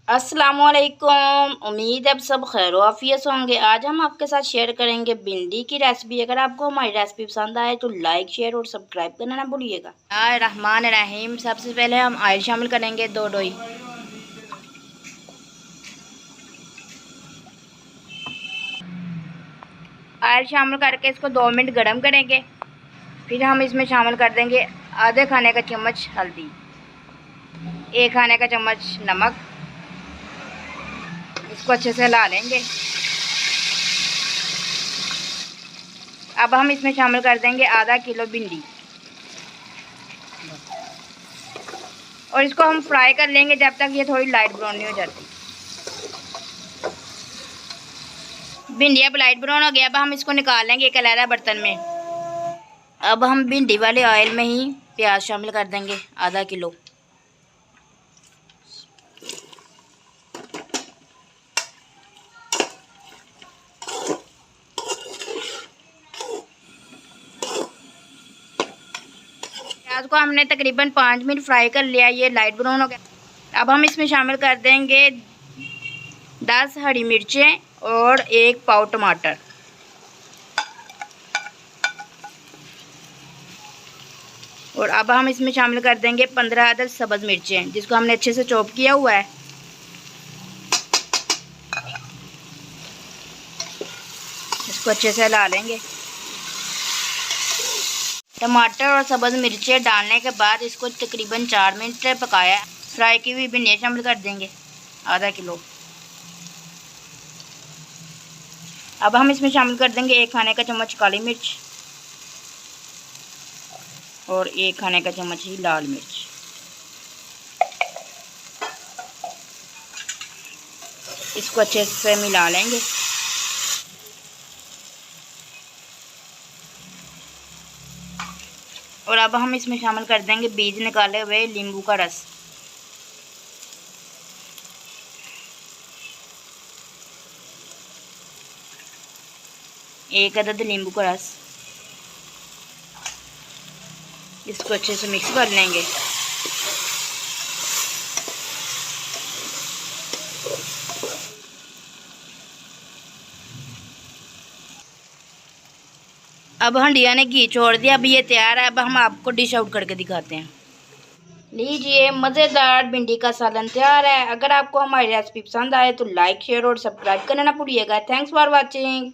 अस्सलामुअलैकुम। उम्मीद है अब सब खैर आफियत होंगे। आज हम आपके साथ शेयर करेंगे भिंडी की रेसिपी। अगर आपको हमारी रेसिपी पसंद आए तो लाइक शेयर और सब्सक्राइब करना ना भूलिएगा। रहमान रहीम। सबसे पहले हम ऑयल शामिल करेंगे 2 डोई। ऑयल शामिल करके इसको 2 मिनट गर्म करेंगे। फिर हम इसमें शामिल कर देंगे आधे खाने का चम्मच हल्दी, 1 खाने का चम्मच नमक। इसको अच्छे से हिला लेंगे। अब हम इसमें शामिल कर देंगे आधा किलो भिंडी और इसको हम फ्राई कर लेंगे जब तक ये थोड़ी लाइट ब्राउन नहीं हो जाती। भिंडी अब लाइट ब्राउन हो गया। अब हम इसको निकाल लेंगे एक अलग बर्तन में। अब हम भिंडी वाले ऑयल में ही प्याज शामिल कर देंगे आधा किलो। प्याज को हमने तकरीबन 5 मिनट फ्राई कर लिया। ये लाइट ब्राउन हो गया। अब हम इसमें शामिल कर देंगे 10 हरी मिर्चें और 1 पाव टमाटर। और अब हम इसमें शामिल कर देंगे 15 अदद सब्ज़ मिर्चें जिसको हमने अच्छे से चॉप किया हुआ है। इसको अच्छे से हिला लेंगे। टमाटर और सब्ज़ मिर्चें डालने के बाद इसको तकरीबन 4 मिनट पकाया। फ्राई की हुई भिंडियाँ शामिल कर देंगे आधा किलो। अब हम इसमें शामिल कर देंगे 1 खाने का चम्मच काली मिर्च और 1 खाने का चम्मच ही लाल मिर्च। इसको अच्छे से मिला लेंगे। और अब हम इसमें शामिल कर देंगे बीज निकाले हुए नींबू का रस। एक अदद नींबू का रस। इसको अच्छे से मिक्स कर लेंगे। अब हंडिया ने घी छोड़ दिया। अब ये तैयार है। अब हम आपको डिश आउट करके दिखाते हैं। लीजिए, मज़ेदार भिंडी का सालन तैयार है। अगर आपको हमारी रेसिपी पसंद आए तो लाइक शेयर और सब्सक्राइब करना ना भूलिएगा। Thanks for watching.